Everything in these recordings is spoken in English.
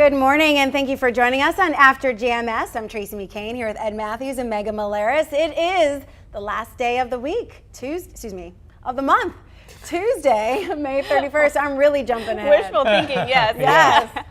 Good morning, and thank you for joining us on After GMS. I'm Tracy McCain here with Ed Matthews and Megan Malaris. It is the last day of the week, of the month, Tuesday, May 31st. I'm really jumping ahead. Wishful thinking, yes. Yes.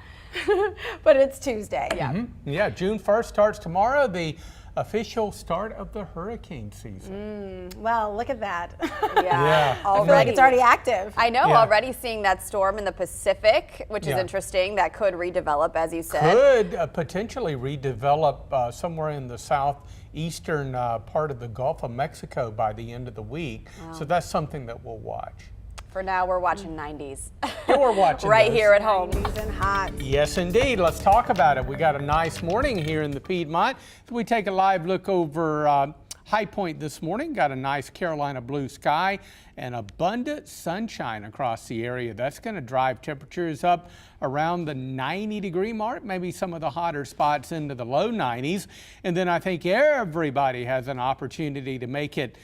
But it's Tuesday. Yeah. Yeah, June 1st starts tomorrow, the official start of the hurricane season. Well, look at that. Yeah. I feel like it's already active. I know, Yeah. already seeing that storm in the Pacific, which is interesting. That could redevelop, as you said. Could potentially redevelop somewhere in the southeastern part of the Gulf of Mexico by the end of the week. Wow. So that's something that we'll watch. For now, we're watching 90s. Yeah, we're watching right those. here at home. 90s and hot. Yes, indeed. Let's talk about it. We got a nice morning here in the Piedmont. We take a live look over High Point this morning. Got a nice Carolina blue sky and abundant sunshine across the area. That's going to drive temperatures up around the 90-degree mark, maybe some of the hotter spots into the low 90s. And then I think everybody has an opportunity to make it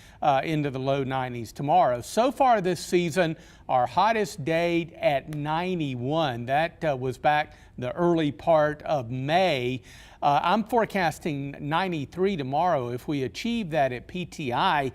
into the low 90s tomorrow. So far this season, our hottest day at 91. That was back the early part of May. I'm forecasting 93 tomorrow. If we achieve that at PTI,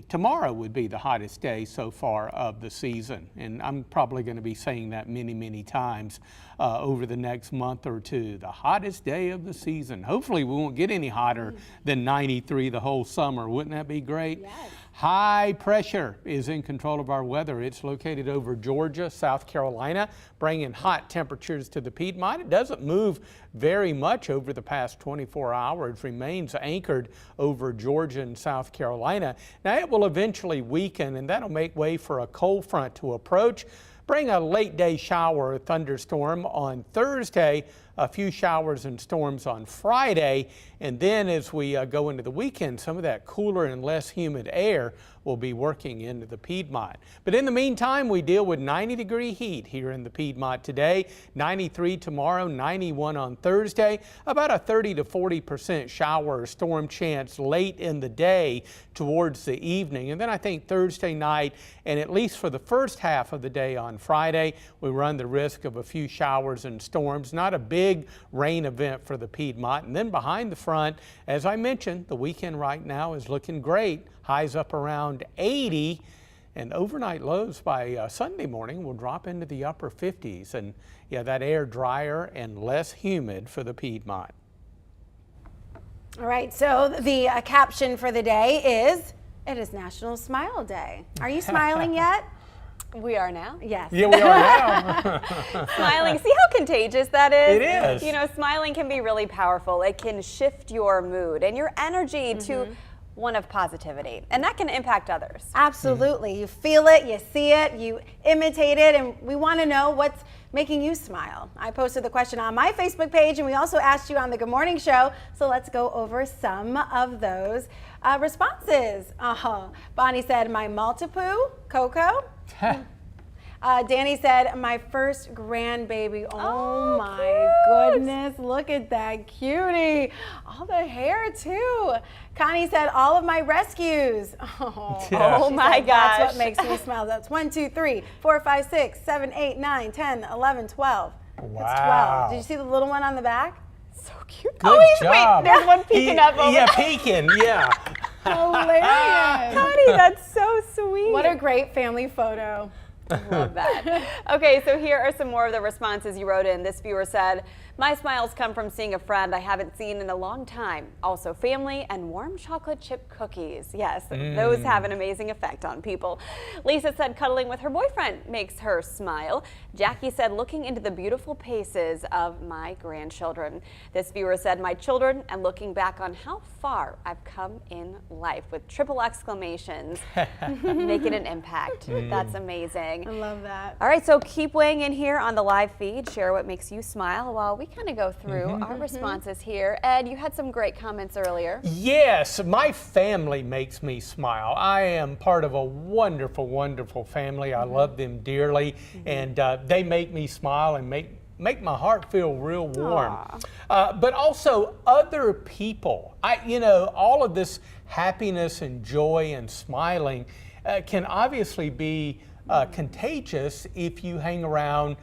tomorrow would be the hottest day so far of the season. And I'm probably going to be saying that many times over the next month or two. The hottest day of the season. Hopefully we won't get any hotter than 93 the whole summer. Wouldn't that be great? Yes. High pressure is in control of our weather. It's located over Georgia, South Carolina, bringing hot temperatures to the Piedmont. It doesn't move very much over the past 24 hours. It remains anchored over Georgia and South Carolina. Now it will eventually weaken, and that'll make way for a cold front to approach. Bring a late day shower or thunderstorm on Thursday, a few showers and storms on Friday, and then as we go into the weekend, some of that cooler and less humid air will be working into the Piedmont. But in the meantime, we deal with 90-degree heat here in the Piedmont today, 93 tomorrow, 91 on Thursday, about a 30 to 40% shower or storm chance late in the day towards the evening. And then I think Thursday night, and at least for the first half of the day on Friday, we run the risk of a few showers and storms, not a big rain event for the Piedmont. And then behind the front, as I mentioned, the weekend right now is looking great. Highs up around 80, and overnight lows by Sunday morning will drop into the upper 50s. And yeah, that air drier and less humid for the Piedmont. All right, so the caption for the day is, it is National Smile Day. Are you smiling yet? We are now. Yes. Yeah, we are now. Smiling. See how contagious that is? It is. You know, smiling can be really powerful. It can shift your mood and your energy to one of positivity, and that can impact others. Absolutely. You feel it, you see it, you imitate it, and we want to know what's making you smile. I posted the question on my Facebook page, and we also asked you on the Good Morning Show, so let's go over some of those responses. Bonnie said, my Maltipoo, Coco. Danny said, my first grandbaby. Oh my goodness, look at that cutie. All the hair too. Connie said, all of my rescues. Oh my gosh. That's what makes me smile. That's 1, 2, 3, 4, 5, 6, 7, 8, 9, 10, 11, 12. Wow. That's 12. Did you see the little one on the back? So cute. Good job. Wait, there's one peeking up over Yeah, peeking, yeah. Hilarious. Connie, that's so sweet. What a great family photo. Love that. Okay, so here are some more of the responses you wrote in. This viewer said, my smiles come from seeing a friend I haven't seen in a long time. Also family and warm chocolate chip cookies. Yes, those have an amazing effect on people. Lisa said cuddling with her boyfriend makes her smile. Jackie said looking into the beautiful faces of my grandchildren. This viewer said my children and looking back on how far I've come in life with triple exclamations. Making an impact. That's amazing. I love that. All right, so keep weighing in here on the live feed. Share what makes you smile while we kind of go through our responses here. Ed, you had some great comments earlier. Yes, my family makes me smile. I am part of a wonderful, wonderful family. I love them dearly, and they make me smile and make my heart feel real warm. But also other people. All of this happiness and joy and smiling can obviously be contagious if you hang around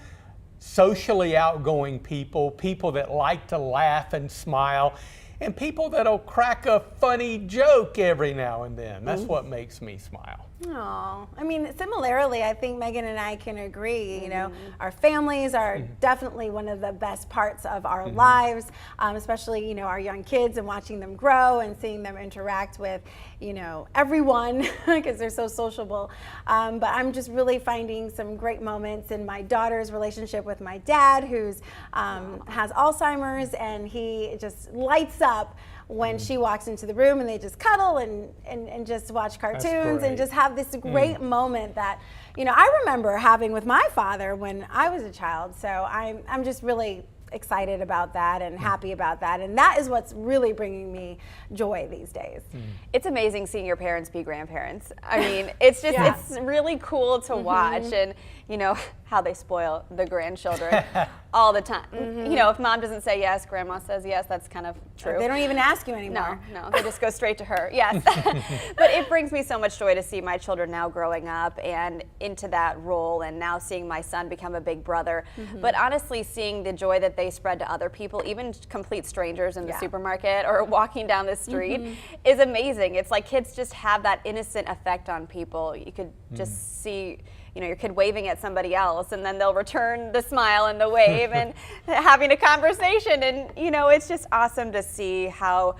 socially outgoing people, people that like to laugh and smile, and people that'll crack a funny joke every now and then. That's what makes me smile. Oh, I mean, similarly, I think Megan and I can agree. You know, our families are definitely one of the best parts of our lives, especially, you know, our young kids and watching them grow and seeing them interact with, you know, everyone because they're so sociable. But I'm just really finding some great moments in my daughter's relationship with my dad, who's has Alzheimer's, and he just lights up when she walks into the room, and they just cuddle and just watch cartoons and just have this great moment that, you know, I remember having with my father when I was a child. So I'm just really excited about that and happy about that, and that is what's really bringing me joy these days. It's amazing seeing your parents be grandparents. I mean, it's just it's really cool to watch, and you know how they spoil the grandchildren all the time. You know, if mom doesn't say yes, grandma says yes. That's kind of true. They don't even ask you anymore. No, they just go straight to her. Yes. But it brings me so much joy to see my children now growing up and into that role, and now seeing my son become a big brother. But honestly, seeing the joy that they spread to other people, even complete strangers in the supermarket or walking down the street, is amazing. It's like kids just have that innocent effect on people. You could just see, you know, your kid waving at somebody else, and then they'll return the smile and the wave and having a conversation. And, you know, it's just awesome to see how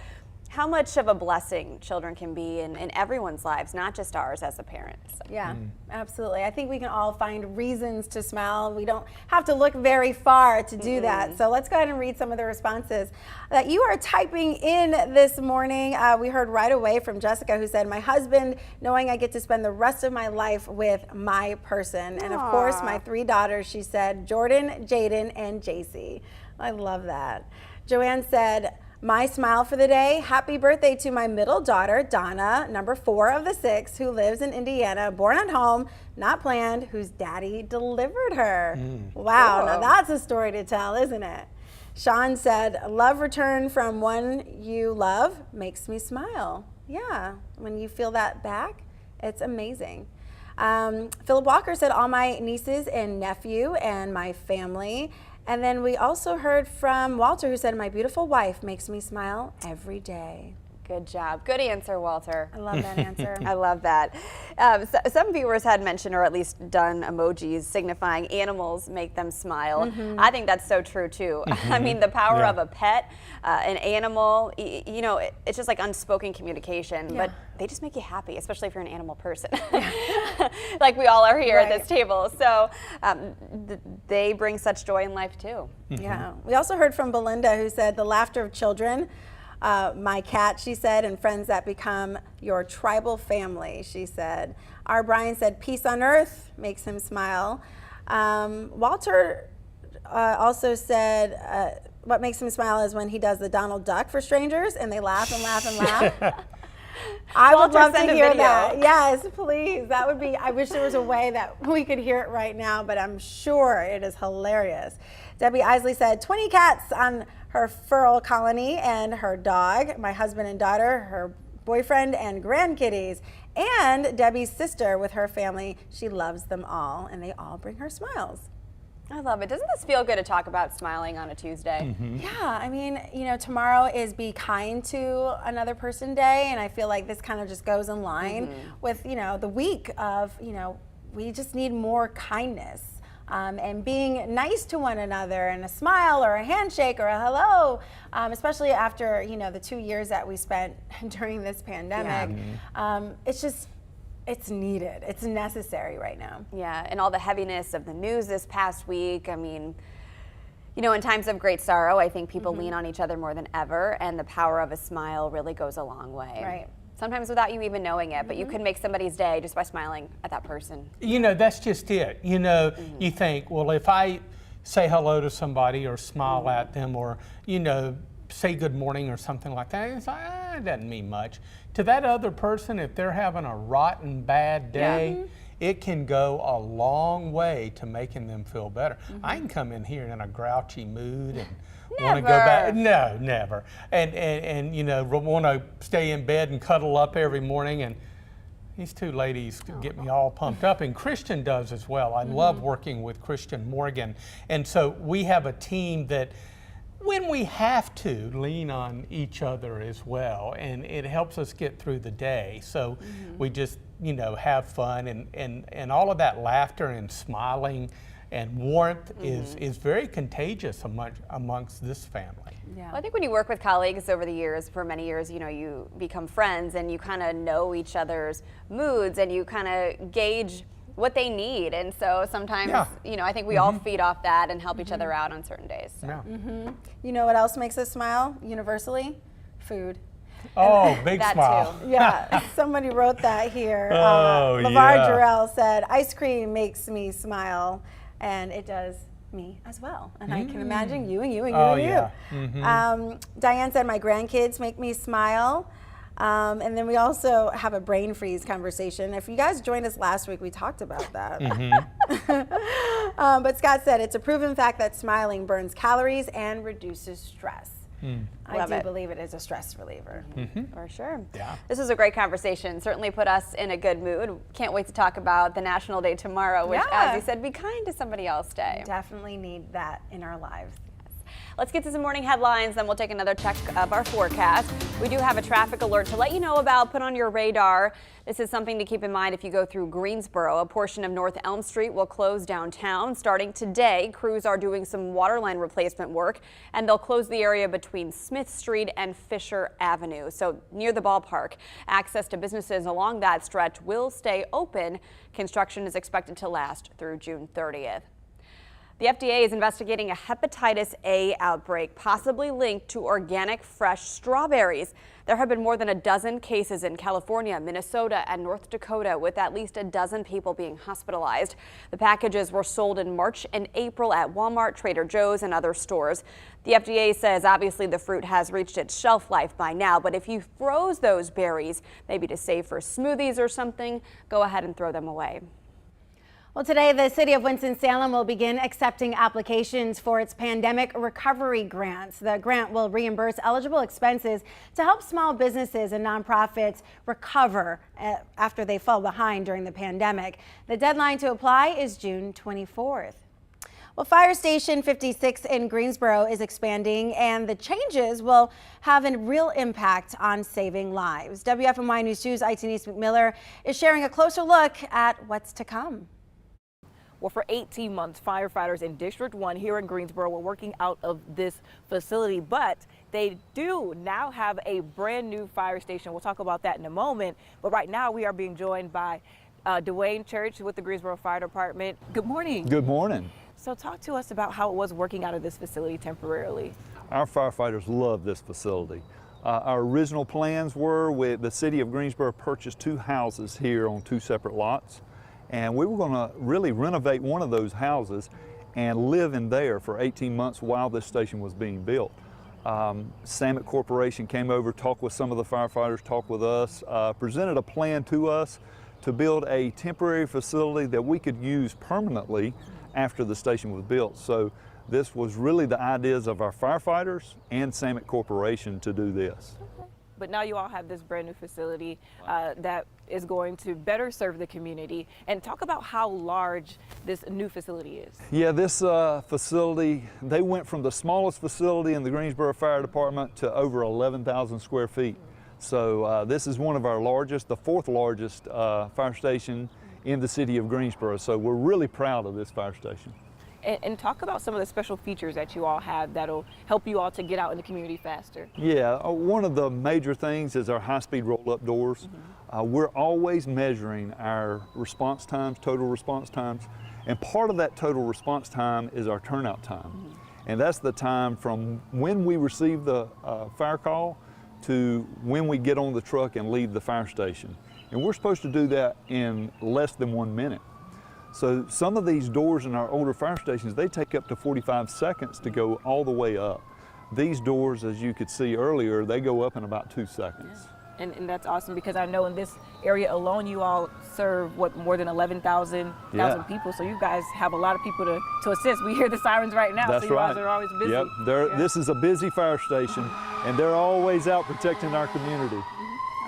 much of a blessing children can be in everyone's lives, not just ours as a parent. So. Yeah, absolutely. I think we can all find reasons to smile. We don't have to look very far to do that. So let's go ahead and read some of the responses that you are typing in this morning. We heard right away from Jessica, who said, my husband, knowing I get to spend the rest of my life with my person. And of course, my 3 daughters, she said, Jordan, Jaden, and JC. I love that. Joanne said, my smile for the day, happy birthday to my middle daughter, Donna, number 4 of the 6, who lives in Indiana, born at home, not planned, whose daddy delivered her. Wow, now that's a story to tell, isn't it? Sean said, love return from one you love makes me smile. Yeah, when you feel that back, it's amazing. Philip Walker said, all my nieces and nephew and my family. And then we also heard from Walter, who said, my beautiful wife makes me smile every day. Good job. Good answer, Walter. I love that answer. I love that. Some viewers had mentioned, or at least done emojis signifying animals make them smile. I think that's so true too. I mean, the power of a pet, an animal, you know, it's just like unspoken communication, but they just make you happy, especially if you're an animal person, like we all are here at this table. So they bring such joy in life too. Yeah. We also heard from Belinda, who said, the laughter of children, my cat, she said, and friends that become your tribal family, she said. Our Brian said, peace on earth makes him smile. Walter also said, what makes him smile is when he does the Donald Duck for strangers and they laugh and laugh and laugh. I would love to hear that. Yes, please. That would be, I wish there was a way that we could hear it right now, but I'm sure it is hilarious. Debbie Isley said, 20 cats on her feral colony and her dog, my husband and daughter, her boyfriend and grandkitties, and Debbie's sister with her family. She loves them all, and they all bring her smiles. I love it. Doesn't this feel good to talk about smiling on a Tuesday? Yeah, I mean, you know, tomorrow is Be Kind to Another Person Day, and I feel like this kind of just goes in line with, you know, the week of, you know, we just need more kindness. And being nice to one another, and a smile or a handshake or a hello, especially after, you know, the 2 years that we spent during this pandemic. It's just, it's needed. It's necessary right now. Yeah, and all the heaviness of the news this past week. I mean, you know, in times of great sorrow, I think people lean on each other more than ever, and the power of a smile really goes a long way. Right. Sometimes without you even knowing it, but you can make somebody's day just by smiling at that person. You know, that's just it. You know, you think, well, if I say hello to somebody or smile at them or, you know, say good morning or something like that, it's like, it doesn't mean much. To that other person, if they're having a rotten bad day, it can go a long way to making them feel better. I can come in here in a grouchy mood and want to go back. No, never. And you know, want to stay in bed and cuddle up every morning. And These two ladies get me all pumped up, and Christian does as well. I love working with Christian Morgan. And so we have a team that, when we have to, lean on each other as well, and it helps us get through the day. So we just, you know, have fun, and all of that laughter and smiling and warmth is very contagious amongst this family. Yeah. Well, I think when you work with colleagues over the years, for many years, you know, you become friends and you kind of know each other's moods and you kind of gauge what they need. And so sometimes, you know, I think we all feed off that and help each other out on certain days. So. Yeah. You know what else makes us smile universally? Food. Oh, big That smile. too. Yeah, somebody wrote that here. Oh, LeVar yeah. Jarrell said, ice cream makes me smile, and it does me as well. And I can imagine you and you and you Oh, and yeah. you. Diane said, my grandkids make me smile. And then we also have a brain freeze conversation. If you guys joined us last week, we talked about that. But Scott said, it's a proven fact that smiling burns calories and reduces stress. I do believe it is a stress reliever. For sure. Yeah. This was a great conversation. Certainly put us in a good mood. Can't wait to talk about the National Day tomorrow, which, as you said, Be Kind to Somebody Else Day. Definitely need that in our lives. Let's get to some morning headlines, then we'll take another check of our forecast. We do have a traffic alert to let you know about, put on your radar. This is something to keep in mind if you go through Greensboro. A portion of North Elm Street will close downtown. Starting today, crews are doing some water line replacement work, and they'll close the area between Smith Street and Fisher Avenue. So near the ballpark, access to businesses along that stretch will stay open. Construction is expected to last through June 30th. The FDA is investigating a hepatitis A outbreak, possibly linked to organic fresh strawberries. There have been more than a dozen cases in California, Minnesota, and North Dakota, with at least a dozen people being hospitalized. The packages were sold in March and April at Walmart, Trader Joe's, and other stores. The FDA says obviously the fruit has reached its shelf life by now, but if you froze those berries, maybe to save for smoothies or something, go ahead and throw them away. Well, today the city of Winston-Salem will begin accepting applications for its pandemic recovery grants. The grant will reimburse eligible expenses to help small businesses and nonprofits recover after they fall behind during the pandemic. The deadline to apply is June 24th. Well, Fire Station 56 in Greensboro is expanding, and the changes will have a real impact on saving lives. WFMY News 2's Itanese McMiller is sharing a closer look at what's to come. Well, for 18 months, firefighters in District 1 here in Greensboro were working out of this facility, but they do now have a brand new fire station. We'll talk about that in a moment. But right now we are being joined by Dwayne Church with the Greensboro Fire Department. Good morning. Good morning. So talk to us about how it was working out of this facility temporarily. Our firefighters love this facility. Our original plans were with the city of Greensboro purchased 2 houses here on 2 separate lots. And we were going to really renovate one of those houses and live in there for 18 months while this station was being built. Samet Corporation came over, talked with some of the firefighters, talked with us, presented a plan to us to build a temporary facility that we could use permanently after the station was built. So this was really the ideas of our firefighters and Samet Corporation to do this. But now you all have this brand new facility that is going to better serve the community. And talk about how large this new facility is. Yeah, this facility, they went from the smallest facility in the Greensboro Fire Department to over 11,000 square feet. So this is one of our largest, the 4th largest fire station in the city of Greensboro. So we're really proud of this fire station. And talk about some of the special features that you all have that'll help you all to get out in the community faster. Yeah, one of the major things is our high-speed roll-up doors. We're always measuring our response times, total response times, and part of that total response time is our turnout time. And that's the time from when we receive the fire call to when we get on the truck and leave the fire station. And we're supposed to do that in less than 1 minute. So some of these doors in our older fire stations, they take up to 45 seconds to go all the way up. These doors, as you could see earlier, they go up in about 2 seconds. Yeah. And that's awesome because I know in this area alone, you all serve, what, more than 11,000 people. So you guys have a lot of people to assist. We hear the sirens right now, That's so you right. guys are always busy. Yep, this is a busy fire station, and they're always out protecting our community. All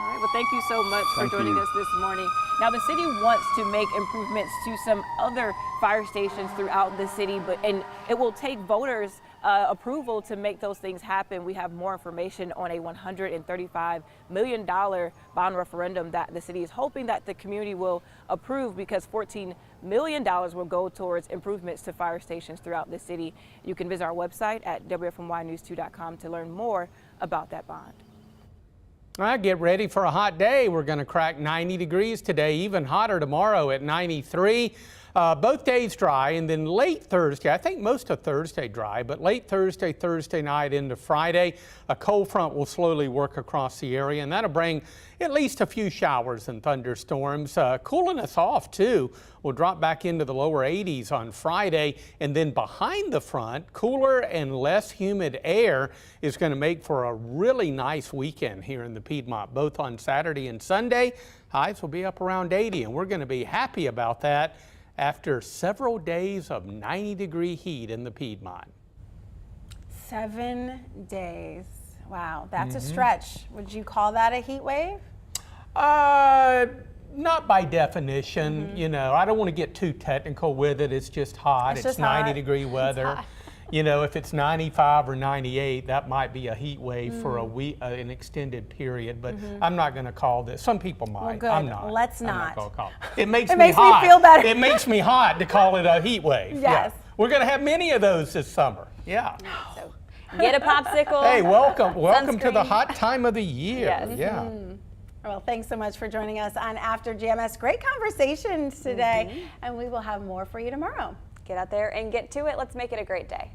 right, Well, thank you so much for joining us this morning. Now, the city wants to make improvements to some other fire stations throughout the city, and it will take voters' approval to make those things happen. We have more information on a $135 million bond referendum that the city is hoping that the community will approve, because $14 million will go towards improvements to fire stations throughout the city. You can visit our website at WFMYnews2.com to learn more about that bond. All right, get ready for a hot day. We're going to crack 90 degrees today, even hotter tomorrow at 93. Both days dry, and then late Thursday, I think most of Thursday dry, but late Thursday, Thursday night into Friday, a cold front will slowly work across the area, and that'll bring at least a few showers and thunderstorms. Cooling us off too. We'll drop back into the lower 80s on Friday, and then behind the front, cooler and less humid air is going to make for a really nice weekend here in the Piedmont, both on Saturday and Sunday. Highs will be up around 80, and we're going to be happy about that after several days of 90-degree heat in the Piedmont. 7 days. Wow, that's a stretch. Would you call that a heat wave? Not by definition. You know, I don't want to get too technical with it. It's just hot. It's 90-degree weather. You know, if it's 95 or 98, that might be a heat wave for a week, an extended period. But I'm not going to call this. Some people might. Well, good. I'm not. Let's I'm not. gonna call it. It makes me feel better. It makes me hot to call it a heat wave. Yes. Yeah. We're going to have many of those this summer. Yeah. So get a popsicle. Hey, welcome to the sunscreen. hot time of the year. Yes. Yeah. Well, thanks so much for joining us on After GMS. Great conversations today, and we will have more for you tomorrow. Get out there and get to it. Let's make it a great day.